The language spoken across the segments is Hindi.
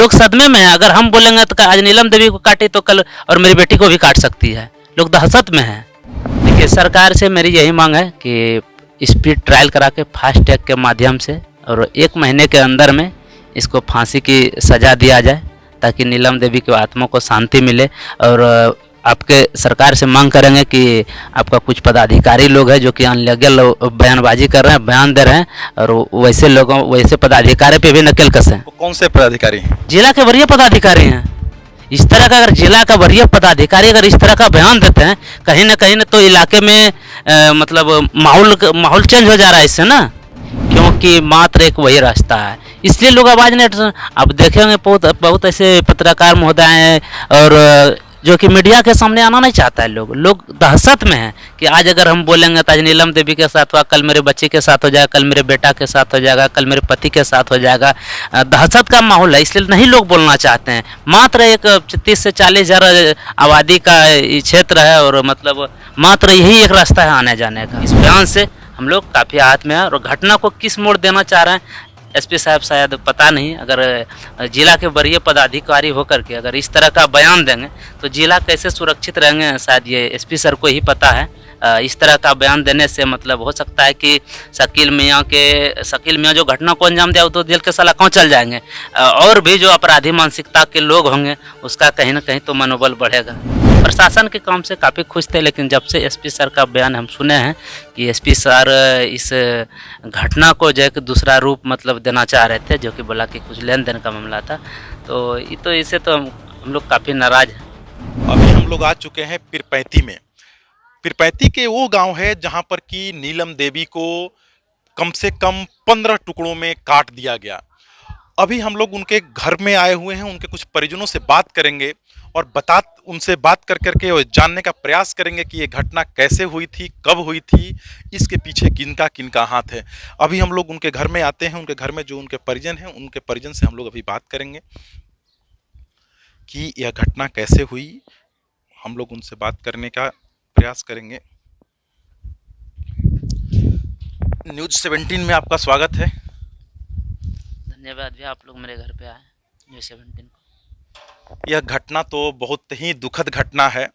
लोग सदमे में है। अगर हम बोलेंगे तो आज नीलम देवी को काटी तो कल और मेरी बेटी को भी काट सकती है। लोग दहशत में है। देखिए, सरकार से मेरी यही मांग है कि स्पीड ट्रायल करा के फास्ट ट्रैक के माध्यम से और 1 महीने के अंदर में इसको फांसी की सज़ा दिया जाए, ताकि नीलम देवी की आत्मा को शांति मिले। और आपके सरकार से मांग करेंगे कि आपका कुछ पदाधिकारी लोग हैं जो कि अनलीगल बयानबाजी कर रहे हैं, बयान दे रहे हैं, और वैसे लोगों, वैसे पदाधिकारी पे भी नकेल कसें। वो कौन से पदाधिकारी हैं? जिला के वरीय पदाधिकारी हैं। इस तरह का अगर जिला का वरीय पदाधिकारी अगर इस तरह का बयान देते हैं, कहीं ना तो इलाके में मतलब माहौल चेंज हो जा रहा है इससे ना, क्योंकि मात्र एक वही रास्ता है। इसलिए लोग आवाज़ नहीं, अब देखेंगे बहुत ऐसे पत्रकार महोदय हैं और जो कि मीडिया के सामने आना नहीं चाहता है। लोग दहशत में हैं कि आज अगर हम बोलेंगे तो आज नीलम देवी के साथ हुआ, कल मेरे बच्चे के साथ हो जाएगा, कल मेरे बेटा के साथ हो जाएगा, कल मेरे पति के साथ हो जाएगा। दहशत का माहौल है, इसलिए नहीं लोग बोलना चाहते हैं। मात्र एक 30 से 40 हज़ार आबादी का क्षेत्र है और मतलब मात्र यही एक रास्ता है आने जाने का। इस बयान से हम लोग काफ़ी आहत में हैं और घटना को किस मोड़ देना चाह रहे हैं एसपी साहब शायद पता नहीं। अगर जिला के वरीय पदाधिकारी होकर के अगर इस तरह का बयान देंगे तो जिला कैसे सुरक्षित रहेंगे, शायद ये एसपी सर को ही पता है। इस तरह का बयान देने से मतलब हो सकता है कि शकील मियाँ जो घटना को अंजाम दिया वो तो जेल के सलाखों चल जाएंगे। और भी जो अपराधी मानसिकता के लोग होंगे उसका कहीं ना कहीं तो मनोबल बढ़ेगा। प्रशासन के काम से काफ़ी खुश थे, लेकिन जब से एसपी सर का बयान हम सुने हैं कि एसपी सर इस घटना को जो एक दूसरा रूप मतलब देना चाह रहे थे, जो कि बोला कि कुछ लेन देन का मामला था, तो इससे तो हम लोग काफ़ी नाराज़ हैं। अभी हम लोग आ चुके हैं पीरपैंती में। पीरपैंती के वो गांव है जहां पर कि नीलम देवी को कम से कम 15 टुकड़ों में काट दिया गया। अभी हम लोग उनके घर में आए हुए हैं, उनके कुछ परिजनों से बात करेंगे और उनसे बात कर करके और जानने का प्रयास करेंगे कि ये घटना कैसे हुई थी, कब हुई थी, इसके पीछे किनका किनका हाथ है। अभी हम लोग उनके घर में आते हैं, उनके घर में जो उनके परिजन हैं, उनके परिजन से हम लोग अभी बात करेंगे कि यह घटना कैसे हुई। हम लोग उनसे बात करने का प्रयास करेंगे। न्यूज़ 17 में आपका स्वागत है। धन्यवाद भैया, आप लोग मेरे घर पे आए न्यूज़ 17 को। यह घटना तो बहुत ही दुखद घटना है।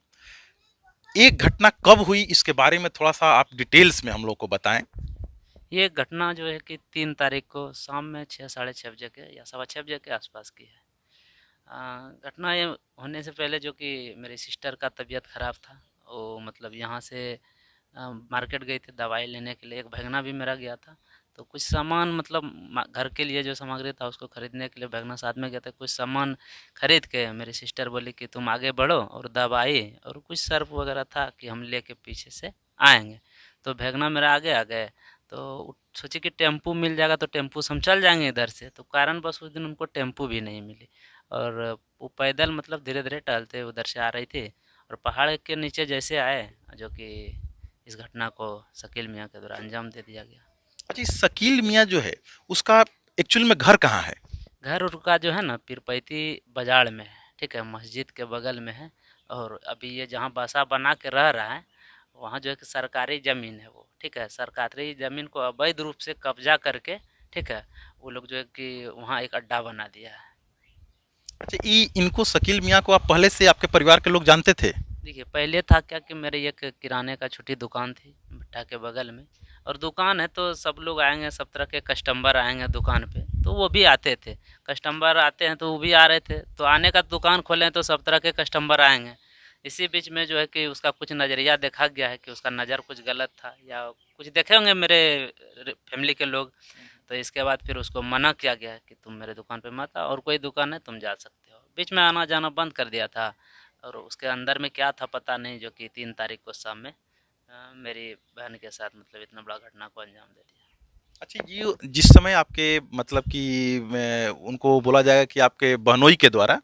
एक घटना कब हुई इसके बारे में थोड़ा सा आप डिटेल्स में हम लोग को बताएं। ये घटना जो है कि 3 तारीख को शाम में 6 साढ़े 6 बजे के या 6:15 बजे के आसपास की है। घटना ये होने से पहले जो कि मेरी सिस्टर का तबीयत ख़राब था, वो मतलब यहाँ से मार्केट गई थी दवाई लेने के लिए। एक भगना भी मेरा गया था, तो कुछ सामान मतलब घर के लिए जो सामग्री था उसको ख़रीदने के लिए भगना साथ में गया था। कुछ सामान खरीद के मेरी सिस्टर बोली कि तुम आगे बढ़ो और दवाई और कुछ सर्फ वगैरह था कि हम लेके पीछे से आएंगे। तो भगना मेरा आगे आ गए, तो सोचे कि टेम्पू मिल जाएगा तो टेम्पू से हम चल जाएंगे इधर से। तो कारणवश उस दिन उनको टेम्पू भी नहीं मिली और वो पैदल मतलब धीरे धीरे टहलते उधर से आ रही थी और पहाड़ के नीचे जैसे आए, जो कि इस घटना को शकील मियाँ के द्वारा अंजाम दे दिया गया। अच्छा, शकील मियाँ जो है उसका एक्चुअल में घर कहाँ है? घर उनका जो है ना पीरपैंती बाजार में है, ठीक है, मस्जिद के बगल में है। और अभी ये जहाँ बासा बना के रह रहा है वहाँ जो है कि सरकारी ज़मीन है वो, ठीक है। सरकारी ज़मीन को अवैध रूप से कब्जा करके, ठीक है, वो लोग जो है कि वहाँ एक अड्डा बना दिया है। अच्छा, इनको शकील मियाँ को आप पहले से आपके परिवार के लोग जानते थे? देखिए, पहले था क्या कि मेरे एक किराने का छोटी दुकान थी भट्टा के बगल में, और दुकान है तो सब लोग आएंगे, सब तरह के कस्टमर आएंगे दुकान पे, तो वो भी आते थे। कस्टमर आते हैं तो वो भी आ रहे थे, तो आने का दुकान खोलें तो सब तरह के कस्टमर आएंगे। इसी बीच में जो है कि उसका कुछ नज़रिया देखा गया है कि उसका नज़र कुछ गलत था या कुछ देखे होंगे मेरे फैमिली के लोग। तो इसके बाद फिर उसको मना किया गया है कि तुम मेरे दुकान पे मत आओ, और कोई दुकान है तुम जा सकते हो। बीच में आना जाना बंद कर दिया था, और उसके अंदर में क्या था पता नहीं, जो कि 3 तारीख को शाम में मेरी बहन के साथ मतलब इतना बड़ा घटना को अंजाम दे दिया। अच्छा, ये जिस समय आपके मतलब कि उनको बोला जाएगा कि आपके बहनोई के द्वारा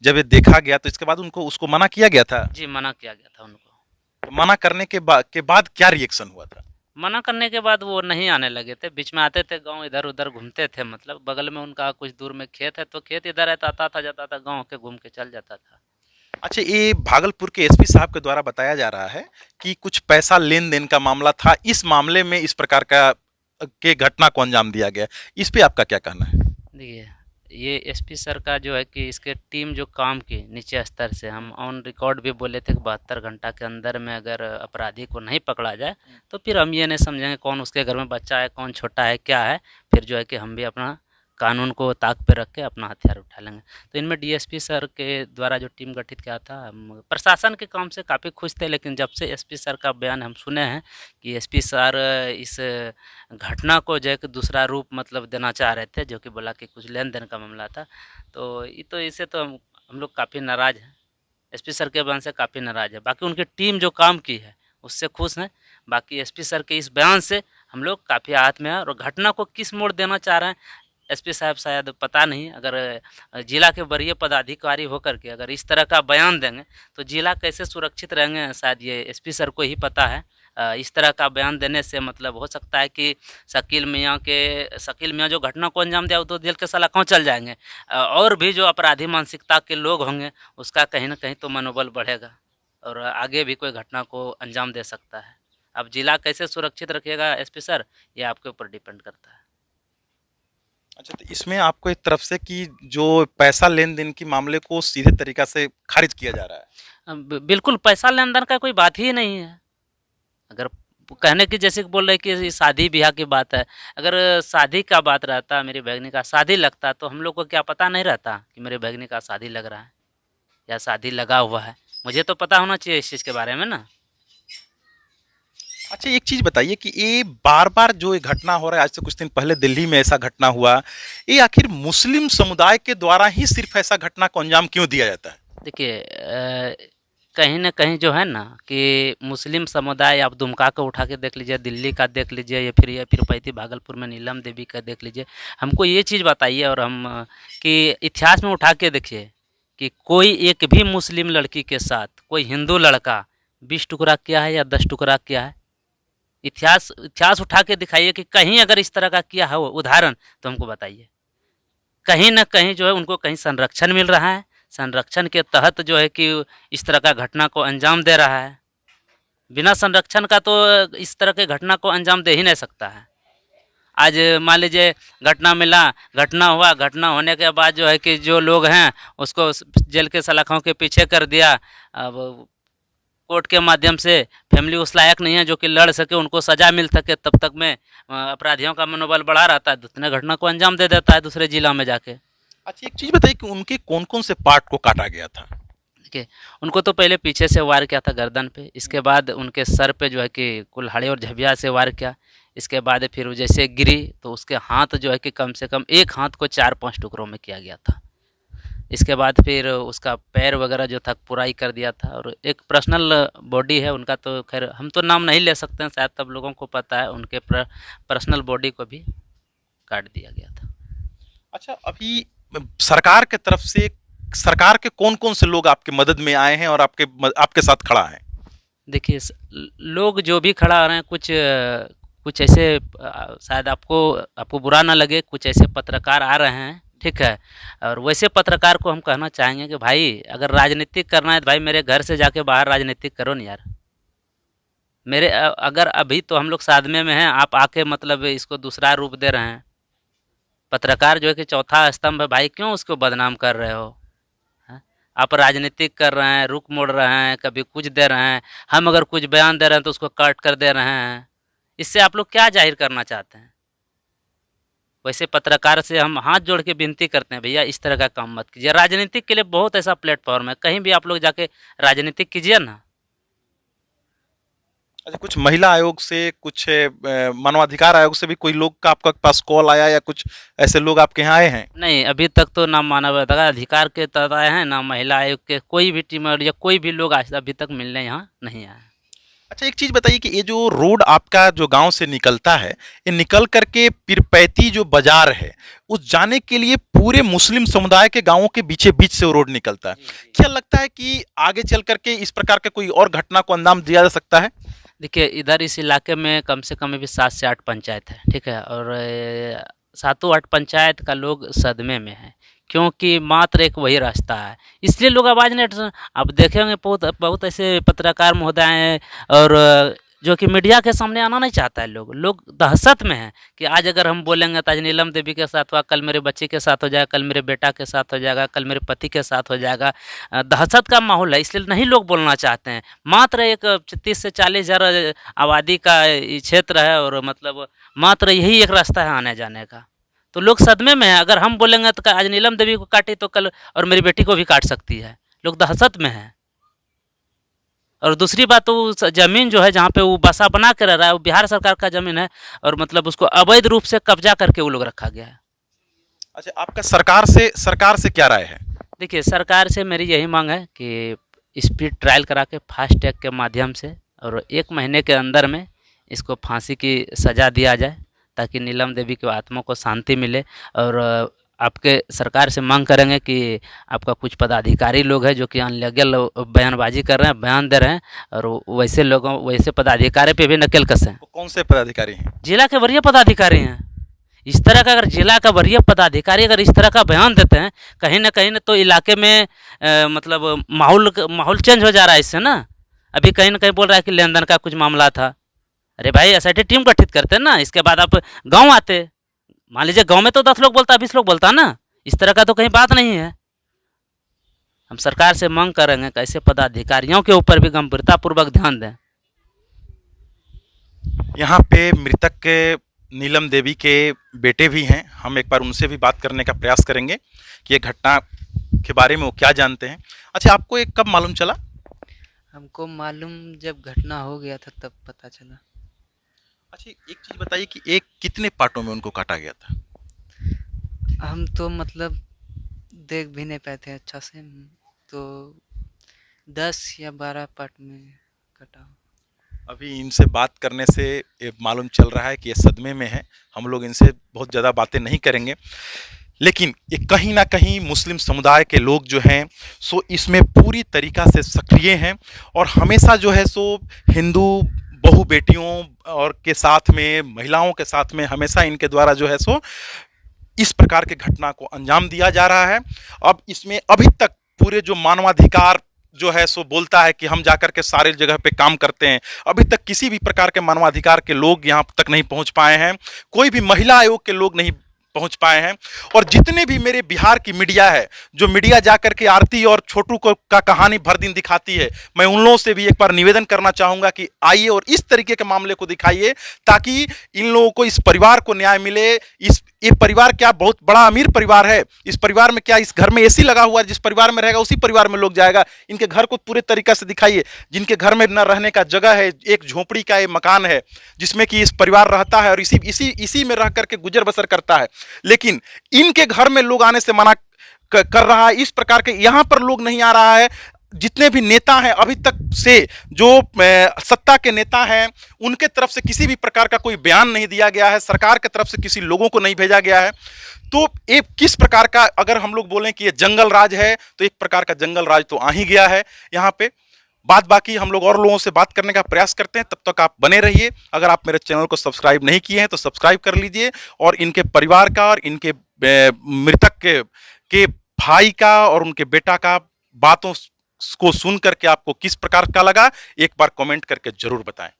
जब ये देखा गया तो इसके बाद उनको उसको मना किया गया था? जी, मना किया गया था उनको। मना करने के बाद क्या रिएक्शन हुआ था? मना करने के बाद वो नहीं आने लगे थे। बीच में आते थे, गांव इधर उधर घूमते थे, मतलब बगल में उनका कुछ दूर में खेत है तो खेत इधर रहता आता था, जाता था, गांव के घूम के चल जाता था। अच्छा, ये भागलपुर के एसपी साहब के द्वारा बताया जा रहा है कि कुछ पैसा लेन देन का मामला था, इस मामले में इस प्रकार का के घटना को अंजाम दिया गया। इस पे आपका क्या कहना है? देखिए, ये एसपी सर का जो है कि इसके टीम जो काम की नीचे स्तर से, हम ऑन रिकॉर्ड भी बोले थे कि 72 घंटा के अंदर में अगर अपराधी को नहीं पकड़ा जाए तो फिर हम ये नहीं समझेंगे कौन उसके घर में बच्चा है, कौन छोटा है, क्या है। फिर जो है कि हम भी अपना कानून को ताक पे रख के अपना हथियार उठा लेंगे। तो इनमें डीएसपी सर के द्वारा जो टीम गठित किया था, हम प्रशासन के काम से काफ़ी खुश थे, लेकिन जब से एसपी सर का बयान हम सुने हैं कि एसपी सर इस घटना को जो है कि दूसरा रूप मतलब देना चाह रहे थे, जो कि बोला कि कुछ लेन देन का मामला था, तो ये तो इससे तो हम लोग काफ़ी नाराज़ हैं, एसपी सर के बयान से काफ़ी नाराज़ है। बाकी उनकी टीम जो काम की है उससे खुश हैं। बाकी एसपी सर के इस बयान से हम लोग काफ़ी आहत में हैं, और घटना को किस मोड़ देना चाह रहे हैं एसपी साहब शायद पता नहीं। अगर जिला के वरीय पदाधिकारी होकर के अगर इस तरह का बयान देंगे तो जिला कैसे सुरक्षित रहेंगे, शायद ये एसपी सर को ही पता है। इस तरह का बयान देने से मतलब हो सकता है कि शकील मियाँ जो घटना को अंजाम दिया वो तो जेल के सलाखों चल जाएंगे, और भी जो अपराधी मानसिकता के लोग होंगे उसका कहीं ना कहीं तो मनोबल बढ़ेगा और आगे भी कोई घटना को अंजाम दे सकता है। अब जिला कैसे सुरक्षित रखिएगा एसपी सर, ये आपके ऊपर डिपेंड करता है। अच्छा, तो इसमें आपको एक तरफ से कि जो पैसा लेन देन की मामले को सीधे तरीका से खारिज किया जा रहा है। बिल्कुल पैसा लेन देन का कोई बात ही नहीं है। अगर कहने की जैसे कि बोल रहे कि ये शादी ब्याह की बात है, अगर शादी का बात रहता, मेरी बहनी का शादी लगता, तो हम लोग को क्या पता नहीं रहता कि मेरी बहनी का शादी लग रहा है या शादी लगा हुआ है। मुझे तो पता होना चाहिए इस चीज़ के बारे में ना। अच्छा, एक चीज बताइए कि ये बार बार जो ये घटना हो रहा है, आज से कुछ दिन पहले दिल्ली में ऐसा घटना हुआ, ये आखिर मुस्लिम समुदाय के द्वारा ही सिर्फ ऐसा घटना को अंजाम क्यों दिया जाता है? देखिए कहीं न कहीं जो है ना कि मुस्लिम समुदाय, आप दुमका को उठा के देख लीजिए, दिल्ली का देख लीजिए, या फिर ये पीरपैंती भागलपुर में नीलम देवी का देख लीजिए। हमको ये चीज़ बताइए, और हम कि इतिहास में उठा के देखिए कि कोई एक भी मुस्लिम लड़की के साथ कोई हिंदू लड़का 20 टुकड़ा किया है या 10 टुकड़ा किया है? इतिहास इतिहास उठा के दिखाइए कि कहीं अगर इस तरह का किया हो उदाहरण, तो हमको बताइए। कहीं न कहीं जो है उनको कहीं संरक्षण मिल रहा है, संरक्षण के तहत जो है कि इस तरह का घटना को अंजाम दे रहा है। बिना संरक्षण का तो इस तरह के घटना को अंजाम दे ही नहीं सकता है। आज मान लीजिए घटना मिला, घटना हुआ, घटना होने के बाद जो है कि जो लोग हैं उसको जेल के सलाखों के पीछे कर दिया। अब कोर्ट के माध्यम से फैमिली उस लायक नहीं है जो कि लड़ सके, उनको सज़ा मिल सके, तब तक में अपराधियों का मनोबल बढ़ा रहता है, दूसरे घटना को अंजाम दे देता है दूसरे जिला में जाके। अच्छा, एक चीज बताइए कि उनके कौन कौन से पार्ट को काटा गया था? देखिए उनको तो पहले पीछे से वार किया था गर्दन पे, इसके बाद उनके सर पे जो है कि कुल्हाड़ी और झबिया से वार किया। इसके बाद फिर वो जैसे गिरी तो उसके हाथ जो है कि कम से कम एक हाथ को 4-5 टुकड़ों में किया गया था। इसके बाद फिर उसका पैर वगैरह जो था पुराई कर दिया था, और एक पर्सनल बॉडी है उनका, तो खैर हम तो नाम नहीं ले सकते हैं, शायद तब लोगों को पता है, उनके पर्सनल बॉडी को भी काट दिया गया था। अच्छा, अभी सरकार के तरफ से सरकार के कौन कौन से लोग आपके मदद में आए हैं और आपके साथ खड़ा है? देखिए लोग जो भी खड़ा आ रहे हैं, कुछ ऐसे शायद आपको बुरा ना लगे, कुछ ऐसे पत्रकार आ रहे हैं, ठीक है, और वैसे पत्रकार को हम कहना चाहेंगे कि भाई अगर राजनीतिक करना है तो भाई मेरे घर से जाके बाहर राजनीतिक करो ना यार। अगर अभी तो हम लोग साधने में हैं, आप आके मतलब इसको दूसरा रूप दे रहे हैं। पत्रकार जो है कि चौथा स्तंभ है भाई, क्यों उसको बदनाम कर रहे हो? हैं? आप राजनीतिक कर रहे हैं, रुख मोड़ रहे हैं, कभी कुछ दे रहे हैं, हम अगर कुछ बयान दे रहे हैं तो उसको काट कर दे रहे हैं। इससे आप लोग क्या जाहिर करना चाहते हैं? वैसे पत्रकार से हम हाथ जोड़ के विनती करते हैं, भैया इस तरह का काम मत कीजिए। राजनीतिक के लिए बहुत ऐसा प्लेटफॉर्म है, कहीं भी आप लोग जाके राजनीतिक कीजिए ना। अच्छा, कुछ महिला आयोग से, कुछ मानवाधिकार आयोग से भी कोई लोग का आपका पास कॉल आया, या कुछ ऐसे लोग आपके यहाँ आए हैं? नहीं, अभी तक तो ना मानवाधिकार के तहत आए हैं, ना महिला आयोग के कोई भी टीम या कोई भी लोग आज अभी तक मिलने यहाँ नहीं आए। अच्छा, एक चीज बताइए कि ये जो रोड आपका जो गांव से निकलता है, ये निकल करके पीरपैंती जो बाजार है उस जाने के लिए पूरे मुस्लिम समुदाय के गांवों के बीचे बीच से वो रोड निकलता है। क्या लगता है कि आगे चल करके इस प्रकार के कोई और घटना को अंजाम दिया जा सकता है? देखिए इधर इस इलाके में कम से कम भी 7 से 8 पंचायत है, ठीक है, और 7-8 पंचायत का लोग सदमे में है, क्योंकि मात्र एक वही रास्ता है, इसलिए लोग आवाज़ नहीं। आप देखे होंगे बहुत बहुत ऐसे पत्रकार महोदय हैं और जो कि मीडिया के सामने आना नहीं चाहता है। लोग दहशत में हैं कि आज अगर हम बोलेंगे तो आज नीलम देवी के साथ हुआ, कल मेरे बच्चे के साथ हो जाएगा, कल मेरे बेटा के साथ हो जाएगा, कल मेरे पति के साथ हो जाएगा। दहशत का माहौल है, इसलिए नहीं लोग बोलना चाहते हैं। मात्र एक 30 से 40 हज़ार आबादी का ये क्षेत्र है और मतलब मात्र यही एक रास्ता है आने जाने का। तो लोग सदमे में हैं, अगर हम बोलेंगे तो आज नीलम देवी को काटी तो कल और मेरी बेटी को भी काट सकती है। लोग दहशत में हैं। और दूसरी बात, तो उस ज़मीन जो है जहाँ पे वो बसा बना के रह रहा है, वो बिहार सरकार का ज़मीन है और मतलब उसको अवैध रूप से कब्जा करके वो लोग रखा गया है। अच्छा, आपका सरकार से क्या राय है? देखिए, सरकार से मेरी यही मांग है कि स्पीड ट्रायल करा के फास्ट ट्रैक के माध्यम से और 1 महीने के अंदर में इसको फांसी की सज़ा दिया जाए, ताकि नीलम देवी की आत्मा को शांति मिले। और आपके सरकार से मांग करेंगे कि आपका कुछ पदाधिकारी लोग हैं जो कि अनलीगल बयानबाजी कर रहे हैं, बयान दे रहे हैं, और वैसे पदाधिकारी पे भी नकेल कसें। वो कौन से पदाधिकारी हैं? जिला के वरीय पदाधिकारी हैं। इस तरह का अगर जिला का वरीय पदाधिकारी अगर इस तरह का बयान देते हैं, कहीं न तो इलाके में मतलब माहौल चेंज हो जा रहा है इससे ना। अभी कहीं न कहीं बोल रहा है कि लेन देन का कुछ मामला था। अरे भाई, एसआईटी टीम गठित करते हैं ना, इसके बाद आप गांव आते। मान लीजिए गांव में तो 10 लोग बोलता, 20 लोग बोलता ना। इस तरह का तो कहीं बात नहीं है। हम सरकार से मांग करेंगे कि ऐसे पदाधिकारियों के ऊपर भी गंभीरतापूर्वक ध्यान दें। यहाँ पे मृतक के नीलम देवी के बेटे भी हैं, हम एक बार उनसे भी बात करने का प्रयास करेंगे कि ये घटना के बारे में वो क्या जानते हैं। अच्छा, आपको ये कब मालूम चला? हमको मालूम जब घटना हो गया था तब पता चला। अच्छा, एक चीज़ बताइए कि एक कितने पार्टों में उनको काटा गया था? हम तो मतलब देख भी नहीं पाए थे अच्छा से, तो 10 या 12 पार्ट में कटा। अभी इनसे बात करने से ये मालूम चल रहा है कि ये सदमे में है। हम लोग इनसे बहुत ज़्यादा बातें नहीं करेंगे, लेकिन ये कहीं ना कहीं मुस्लिम समुदाय के लोग जो हैं सो इसमें पूरी तरीक़ा से सक्रिय हैं और हमेशा जो है सो हिंदू बहू बेटियों और के साथ में, महिलाओं के साथ में हमेशा इनके द्वारा जो है सो इस प्रकार के घटना को अंजाम दिया जा रहा है। अब इसमें अभी तक पूरे जो मानवाधिकार जो है सो बोलता है कि हम जाकर के सारे जगह पे काम करते हैं, अभी तक किसी भी प्रकार के मानवाधिकार के लोग यहाँ तक नहीं पहुँच पाए हैं। कोई भी महिला आयोग के लोग नहीं पहुंच पाए हैं। और जितने भी मेरे बिहार की मीडिया है, जो मीडिया जाकर के आरती और छोटू को का कहानी भर दिन दिखाती है, मैं उन लोगों से भी एक बार निवेदन करना चाहूँगा कि आइए और इस तरीके के मामले को दिखाइए, ताकि इन लोगों को, इस परिवार को न्याय मिले। ये परिवार क्या बहुत बड़ा अमीर परिवार है? इस परिवार में क्या इस घर में एसी लगा हुआ है? जिस परिवार में रहेगा उसी परिवार में लोग जाएगा। इनके घर को पूरे तरीके से दिखाइए। जिनके घर में न रहने का जगह है, एक झोपड़ी का ये मकान है जिसमें कि इस परिवार रहता है और इसी में रह करके गुजर बसर करता है, लेकिन इनके घर में लोग आने से मना कर रहा है। इस प्रकार के यहाँ पर लोग नहीं आ रहा है। जितने भी नेता हैं अभी तक से, जो सत्ता के नेता हैं, उनके तरफ से किसी भी प्रकार का कोई बयान नहीं दिया गया है, सरकार की तरफ से किसी लोगों को नहीं भेजा गया है। तो ये किस प्रकार का, अगर हम लोग बोलें कि ये जंगल राज है, तो एक प्रकार का जंगल राज तो आ ही गया है यहाँ पे। बात बाकी हम लोग और लोगों से बात करने का प्रयास करते हैं, तब तक आप बने रहिए। अगर आप मेरे चैनल को सब्सक्राइब नहीं किए हैं तो सब्सक्राइब कर लीजिए और इनके परिवार का और इनके मृतक के भाई का और उनके बेटा का बातों को सुन करके आपको किस प्रकार का लगा, एक बार कमेंट करके जरूर बताएं।